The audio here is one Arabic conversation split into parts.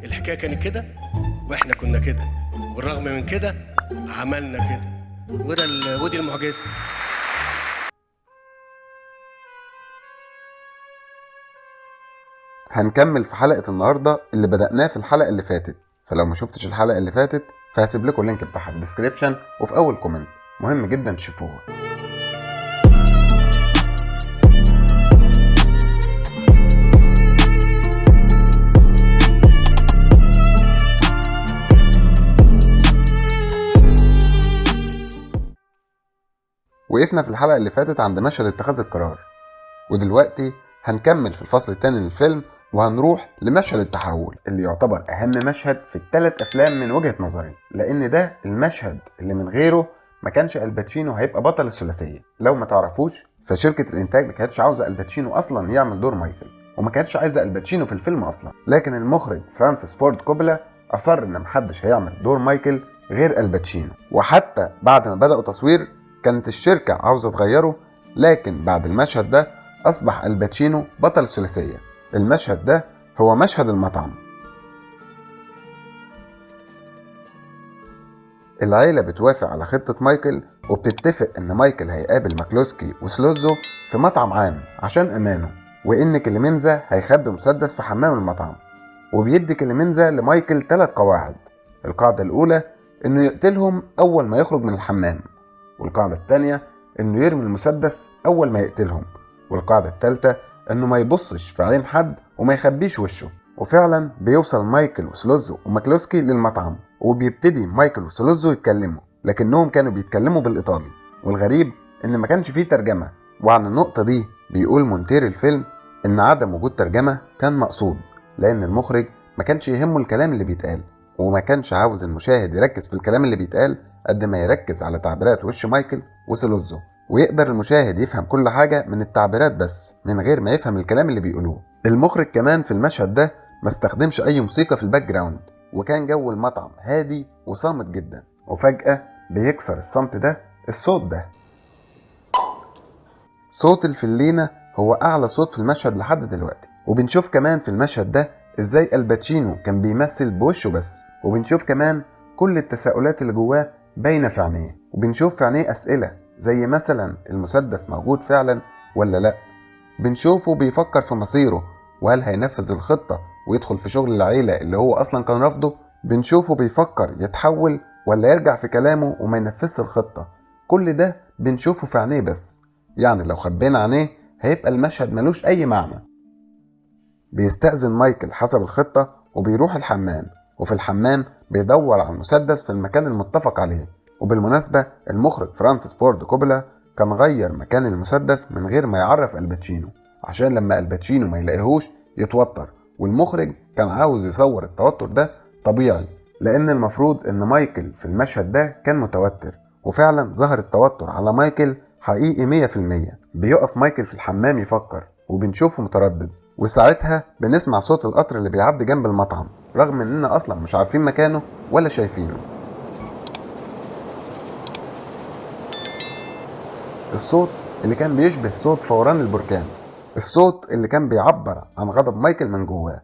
الحكايه كانت كده واحنا كنا كده، وبالرغم من كده عملنا كده، ودي المعجزه. هنكمل في حلقة النهاردة اللي بدأناه في الحلقة اللي فاتت، فلو ما شفتش الحلقة اللي فاتت فهسيب لكم اللينك بتاعها في الديسكريبشن وفي أول كومنت، مهم جدا تشوفوها. وقفنا في الحلقة اللي فاتت عند مشهد اتخاذ القرار، ودلوقتي هنكمل في الفصل الثاني من الفيلم وهنروح لمشهد التحول اللي يعتبر اهم مشهد في الثلاث افلام من وجهة نظري، لان ده المشهد اللي من غيره ما كانش الباتشينو هيبقى بطل الثلاثيه. لو ما تعرفوش فشركه الانتاج ما كانتش عاوزه الباتشينو اصلا يعمل دور مايكل، وما كانتش عايزه الباتشينو في الفيلم اصلا، لكن المخرج فرانسيس فورد كوبولا اصر ان محدش هيعمل دور مايكل غير الباتشينو. وحتى بعد ما بداوا تصوير كانت الشركه عاوزه تغيره، لكن بعد المشهد ده اصبح الباتشينو بطل الثلاثيه. المشهد ده هو مشهد المطعم. العيلة بتوافق على خطة مايكل وبتتفق ان مايكل هيقابل ماكلوسكي وسلوزو في مطعم عام عشان امانه، وان كليمنزا هيخبي مسدس في حمام المطعم. وبيدي كليمنزا لمايكل 3 قواعد. القاعدة الاولى انه يقتلهم اول ما يخرج من الحمام، والقاعدة الثانية انه يرمي المسدس اول ما يقتلهم، والقاعدة الثالثة انه ما يبصش في عين حد وما يخبيش وشه. وفعلا بيوصل مايكل وسلوزو وماكلوسكي للمطعم، وبيبتدي مايكل وسلوزو يتكلموا، لكنهم كانوا بيتكلموا بالايطالي، والغريب ان ما كانش فيه ترجمة. وعن النقطة دي بيقول مونتير الفيلم ان عدم وجود ترجمة كان مقصود، لان المخرج ما كانش يهمه الكلام اللي بيتقال، وما كانش عاوز المشاهد يركز في الكلام اللي بيتقال قد ما يركز على تعبيرات وش مايكل وسلوزو، ويقدر المشاهد يفهم كل حاجة من التعبيرات بس من غير ما يفهم الكلام اللي بيقولوه. المخرج كمان في المشهد ده ما استخدمش اي موسيقى في الباك جراوند، وكان جو المطعم هادي وصامت جدا، وفجأة بيكسر الصمت ده الصوت ده. صوت الفلينة هو اعلى صوت في المشهد لحد دلوقتي. وبنشوف كمان في المشهد ده ازاي الباتشينو كان بيمثل بوشه بس، وبنشوف كمان كل التساؤلات اللي جواه باينة في عينيه، وبنشوف في عينيه اسئلة زي مثلا المسدس موجود فعلا ولا لا. بنشوفه بيفكر في مصيره، وهل هينفذ الخطة ويدخل في شغل العيلة اللي هو اصلا كان رافضه. بنشوفه بيفكر يتحول ولا يرجع في كلامه وما ينفذش الخطة. كل ده بنشوفه في عينيه بس، يعني لو خبينا عينيه هيبقى المشهد ملوش اي معنى. بيستأذن مايكل حسب الخطة وبيروح الحمام، وفي الحمام بيدور على المسدس في المكان المتفق عليه. وبالمناسبة المخرج فرانسيس فورد كوبولا كان غير مكان المسدس من غير ما يعرف الباتشينو، عشان لما الباتشينو ما يلاقيهوش يتوتر، والمخرج كان عاوز يصور التوتر ده طبيعي، لان المفروض ان مايكل في المشهد ده كان متوتر، وفعلا ظهر التوتر على مايكل حقيقي 100%. بيقف مايكل في الحمام يفكر وبنشوفه متردد، وساعتها بنسمع صوت القطر اللي بيعدي جنب المطعم، رغم اننا اصلا مش عارفين مكانه ولا شايفينه. الصوت اللي كان بيشبه صوت فوران البركان، الصوت اللي كان بيعبر عن غضب مايكل من جواه.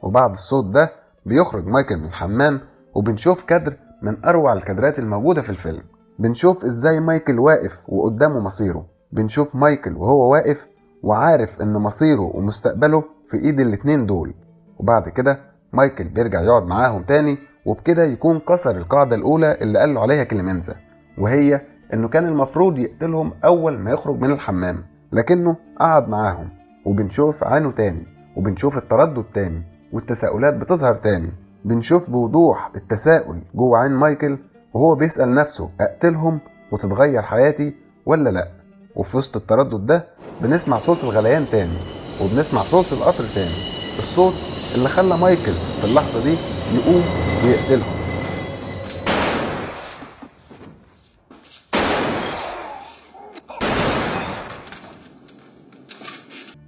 وبعد الصوت ده بيخرج مايكل من الحمام، وبنشوف كادر من اروع الكادرات الموجودة في الفيلم. بنشوف ازاي مايكل واقف وقدامه مصيره. بنشوف مايكل وهو واقف وعارف ان مصيره ومستقبله في ايد الاتنين دول. وبعد كده مايكل بيرجع يقعد معاهم تاني، وبكده يكون كسر القاعدة الاولى اللي قاله عليها كليمنزا، وهي انه كان المفروض يقتلهم اول ما يخرج من الحمام، لكنه قعد معاهم. وبنشوف عينه تاني، وبنشوف التردد تاني، والتساؤلات بتظهر تاني. بنشوف بوضوح التساؤل جوه عين مايكل وهو بيسأل نفسه اقتلهم وتتغير حياتي ولا لا. وفي وسط التردد ده بنسمع صوت الغليان تاني، وبنسمع صوت القطر تاني، الصوت اللي خلى مايكل في اللحظة دي يقوم ويقتلهم.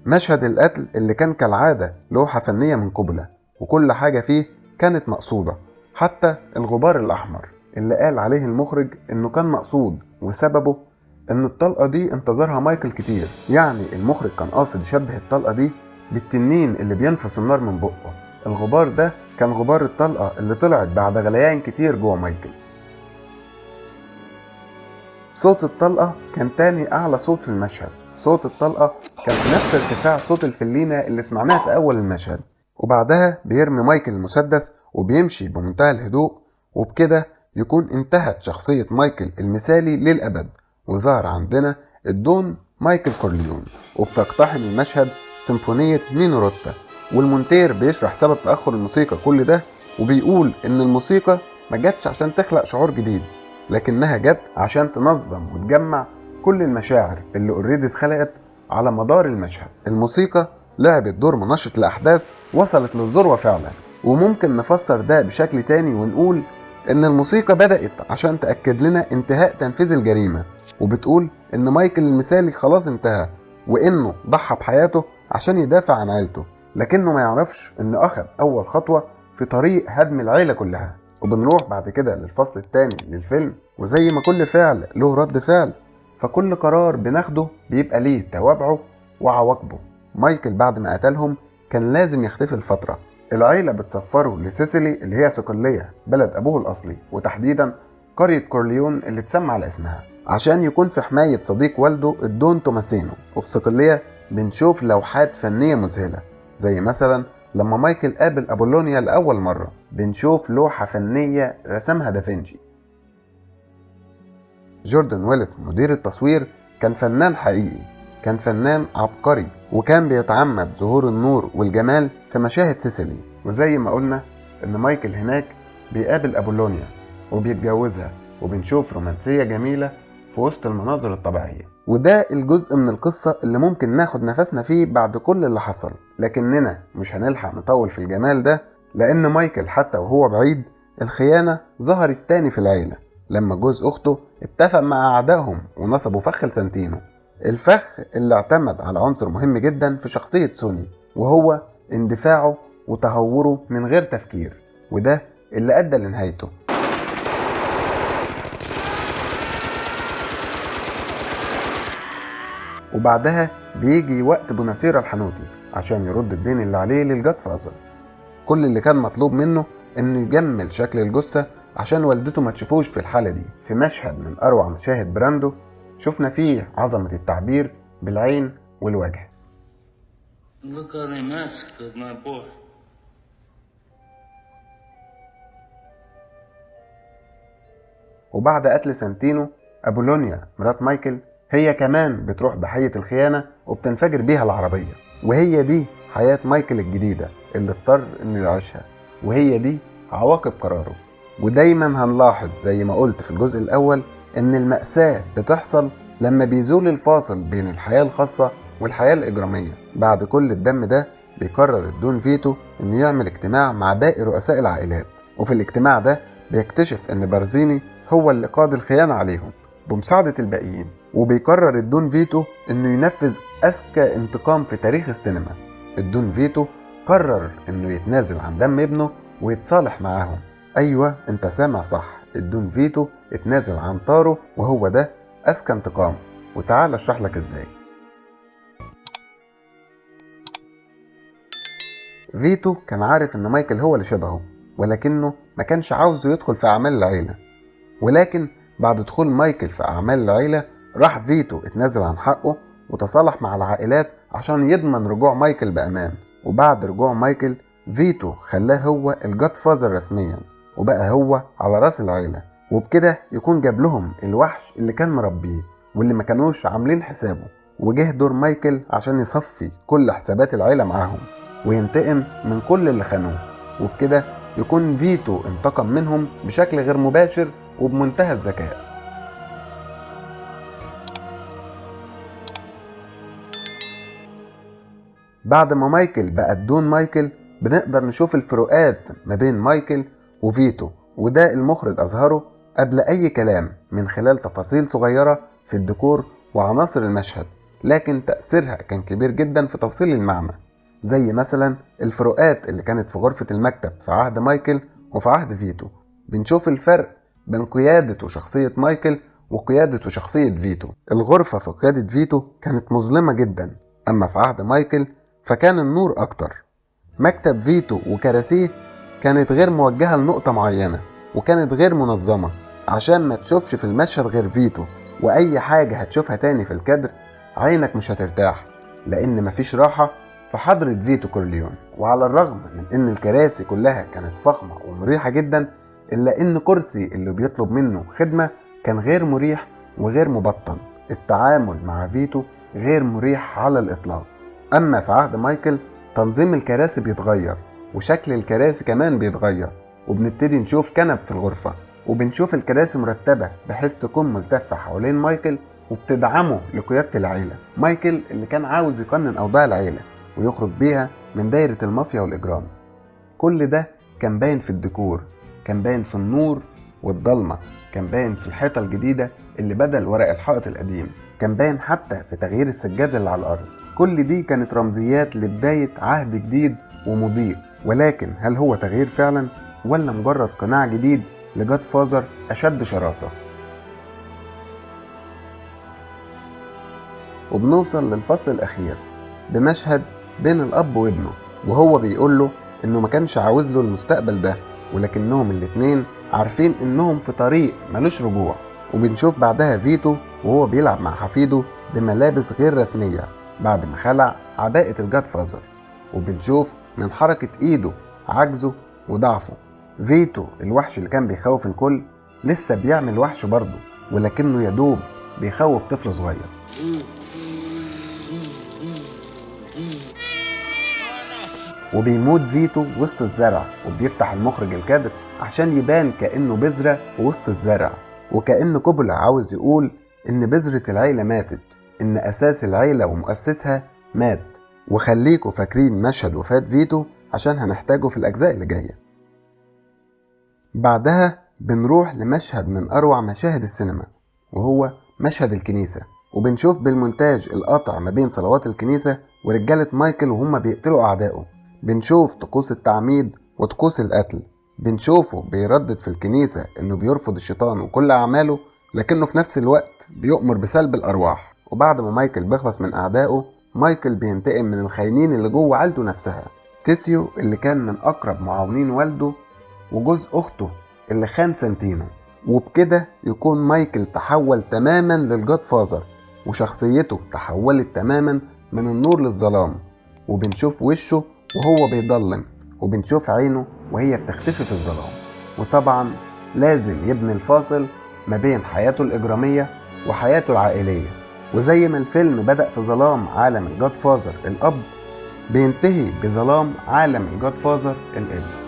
مشهد القتل اللي كان كالعادة لوحة فنية من كوبولا، وكل حاجة فيه كانت مقصودة، حتى الغبار الأحمر اللي قال عليه المخرج إنه كان مقصود وسببه ان الطلقة دي انتظرها مايكل كتير. يعني المخرج كان قاصد يشبه الطلقة دي بالتنين اللي بينفس النار من بقه. الغبار ده كان غبار الطلقة اللي طلعت بعد غليان كتير جوه مايكل. صوت الطلقة كان تاني أعلى صوت في المشهد. صوت الطلقة كان في نفس ارتفاع صوت الفلينة اللي سمعناه في أول المشهد. وبعدها بيرمي مايكل المسدس وبيمشي بمنتهى الهدوء، وبكده يكون انتهت شخصية مايكل المثالي للأبد، وظهر عندنا الدون مايكل كورليون. وبتقتحم المشهد سيمفونية نينو روتا، والمونتير بيشرح سبب تأخر الموسيقى كل ده، وبيقول إن الموسيقى ما جاتش عشان تخلق شعور جديد، لكنها جت عشان تنظم وتجمع كل المشاعر اللي اوريدي اتخلقت على مدار المشهد. الموسيقى لعبت دور منشط لأحداث وصلت للذروة فعلا. وممكن نفسر ده بشكل تاني ونقول إن الموسيقى بدأت عشان تأكد لنا انتهاء تنفيذ الجريمة، وبتقول إن مايكل المثالي خلاص انتهى، وإنه ضحى بحياته عشان يدافع عن عيلته، لكنه ما يعرفش إنه أخذ أول خطوة في طريق هدم العيلة كلها. وبنروح بعد كده للفصل الثاني للفيلم، وزي ما كل فعل له رد فعل، فكل قرار بناخده بيبقى ليه توابعه وعواقبه. مايكل بعد ما قتلهم كان لازم يختفي لفترة. العيلة بتسفره لسيسيلي اللي هي صقلية بلد أبوه الأصلي، وتحديدا قرية كورليون اللي اتسمى على اسمها، عشان يكون في حماية صديق والده الدون توماسينو. وفي صقلية بنشوف لوحات فنية مذهلة، زي مثلا لما مايكل قابل أبولونيا لأول مرة بنشوف لوحة فنية رسمها دافنشي. جوردن ويلس مدير التصوير كان فنان حقيقي، كان فنان عبقري، وكان بيتعمد ظهور النور والجمال في مشاهد سيسيلي. وزي ما قلنا ان مايكل هناك بيقابل أبولونيا وبيتجوزها، وبنشوف رومانسية جميلة في وسط المناظر الطبيعية. وده الجزء من القصة اللي ممكن ناخد نفسنا فيه بعد كل اللي حصل، لكننا مش هنلحق نطول في الجمال ده، لأن مايكل حتى وهو بعيد الخيانة ظهرت تاني في العيلة لما جوز أخته اتفق مع أعدائهم ونصبوا فخ لسانتينو، الفخ اللي اعتمد على عنصر مهم جدا في شخصية سوني، وهو اندفاعه وتهوره من غير تفكير، وده اللي أدى لنهايته. وبعدها بيجي وقت بوناسيرا الحنوتي عشان يرد الدين اللي عليه للجاد فازر. كل اللي كان مطلوب منه انه يجمل شكل الجثة عشان والدته ما تشوفوش في الحالة دي. في مشهد من اروع مشاهد براندو شفنا فيه عظمة التعبير بالعين والوجه. Look how they massacred my boy. وبعد قتل سانتينو، أبولونيا مرات مايكل هي كمان بتروح ضحية الخيانة وبتنفجر بيها العربية. وهي دي حياة مايكل الجديدة اللي اضطر انه يعيشها، وهي دي عواقب قراره. ودايما هنلاحظ زي ما قلت في الجزء الأول ان المأساة بتحصل لما بيزول الفاصل بين الحياة الخاصة والحياة الإجرامية. بعد كل الدم ده بيقرر الدون فيتو انه يعمل اجتماع مع باقي رؤساء العائلات، وفي الاجتماع ده بيكتشف ان بارزيني هو اللي قاد الخيانة عليهم بمساعدة الباقيين. وبيقرر الدون فيتو انه ينفذ اذكى انتقام في تاريخ السينما. الدون فيتو قرر انه يتنازل عن دم ابنه ويتصالح معاهم. ايوه انت سامع صح، الدون فيتو اتنازل عن طاره، وهو ده اذكى انتقام. وتعال اشرح لك ازاي. فيتو كان عارف ان مايكل هو اللي شبهه، ولكنه ما كانش عاوزه يدخل في اعمال العيلة. ولكن بعد دخول مايكل في اعمال العيلة راح فيتو اتنازل عن حقه وتصالح مع العائلات عشان يضمن رجوع مايكل بأمان. وبعد رجوع مايكل فيتو خلاه هو الجاد فازر رسميا، وبقى هو على راس العيلة. وبكده يكون جاب لهم الوحش اللي كان مربيه واللي ما كانوش عاملين حسابه. وجه دور مايكل عشان يصفي كل حسابات العيلة معاهم وينتقم من كل اللي خانوه. وبكده يكون فيتو انتقم منهم بشكل غير مباشر وبمنتهى الذكاء. بعد ما مايكل بقى الدون مايكل بنقدر نشوف الفروقات ما بين مايكل وفيتو، وده المخرج أظهره قبل أي كلام من خلال تفاصيل صغيرة في الديكور وعناصر المشهد، لكن تأثيرها كان كبير جدا في توصيل المعنى. زي مثلا الفروقات اللي كانت في غرفة المكتب في عهد مايكل وفي عهد فيتو. بنشوف الفرق بين قيادة وشخصية مايكل وقيادة وشخصية فيتو. الغرفة في قيادة فيتو كانت مظلمة جدا، أما في عهد مايكل فكان النور أكتر. مكتب فيتو وكراسيه كانت غير موجهة لنقطة معينة، وكانت غير منظمة عشان ما تشوفش في المشهد غير فيتو، وأي حاجة هتشوفها تاني في الكادر عينك مش هترتاح، لأن مفيش راحة في حضرة فيتو كورليون. وعلى الرغم من إن الكراسي كلها كانت فخمة ومريحة جدا، إلا إن كرسي اللي بيطلب منه خدمة كان غير مريح وغير مبطن. التعامل مع فيتو غير مريح على الإطلاق. أما في عهد مايكل تنظيم الكراسي بيتغير، وشكل الكراسي كمان بيتغير، وبنبتدي نشوف كنب في الغرفة، وبنشوف الكراسي مرتبة بحيث تكون ملتفة حوالين مايكل وبتدعمه لقيادة العيلة. مايكل اللي كان عاوز يقنن أوضاع العيلة ويخرج بيها من دايرة المافيا والإجرام. كل ده كان باين في الديكور، كان باين في النور والضلمة، كان باين في الحيطة الجديدة اللي بدل ورق الحائط القديم، كان باين حتى في تغيير السجادة اللي على الأرض. كل دي كانت رمزيات لبداية عهد جديد ومضيء. ولكن هل هو تغيير فعلا ولا مجرد قناع جديد لجاد فازر أشد شراسة؟ وبنوصل للفصل الأخير بمشهد بين الأب وابنه، وهو بيقول له إنه ما كانش عاوز له المستقبل ده، ولكنهم الاتنين عارفين إنهم في طريق ملوش رجوع. وبنشوف بعدها فيتو وهو بيلعب مع حفيده بملابس غير رسمية بعد ما خلع عباءة الجاد فازر، وبنشوف من حركة إيده عجزه وضعفه. فيتو الوحش اللي كان بيخوف الكل لسه بيعمل وحش برضه، ولكنه يدوب بيخوف طفل صغير. وبيموت فيتو وسط الزرع، وبيفتح المخرج الكادر عشان يبان كأنه بذرة في وسط الزرع، وكأن كوبولا عاوز يقول إن بذرة العيلة ماتت، إن أساس العيلة ومؤسسها مات. وخليكوا فاكرين مشهد وفاة فيتو عشان هنحتاجه في الأجزاء اللي جاية. بعدها بنروح لمشهد من أروع مشاهد السينما، وهو مشهد الكنيسة، وبنشوف بالمونتاج القطع ما بين صلوات الكنيسة ورجالة مايكل وهم بيقتلوا أعدائه. بنشوف طقوس التعميد وطقوس القتل، بنشوفه بيردد في الكنيسة إنه بيرفض الشيطان وكل أعماله، لكنه في نفس الوقت بيؤمر بسلب الأرواح. وبعد ما مايكل بيخلص من أعدائه، مايكل بينتقم من الخاينين اللي جوه عيلته نفسها. تيسيو اللي كان من أقرب معاونين والده، وجوز أخته اللي خان سانتينو. وبكده يكون مايكل تحول تماما للجاد فازر، وشخصيته تحولت تماما من النور للظلام. وبنشوف وشه وهو بيضلم، وبنشوف عينه وهي بتختفي في الظلام. وطبعا لازم يبني الفاصل ما بين حياته الإجرامية وحياته العائلية. وزي ما الفيلم بدأ في ظلام عالم الجاد فازر الأب، بينتهي بظلام عالم الجاد فازر الابن.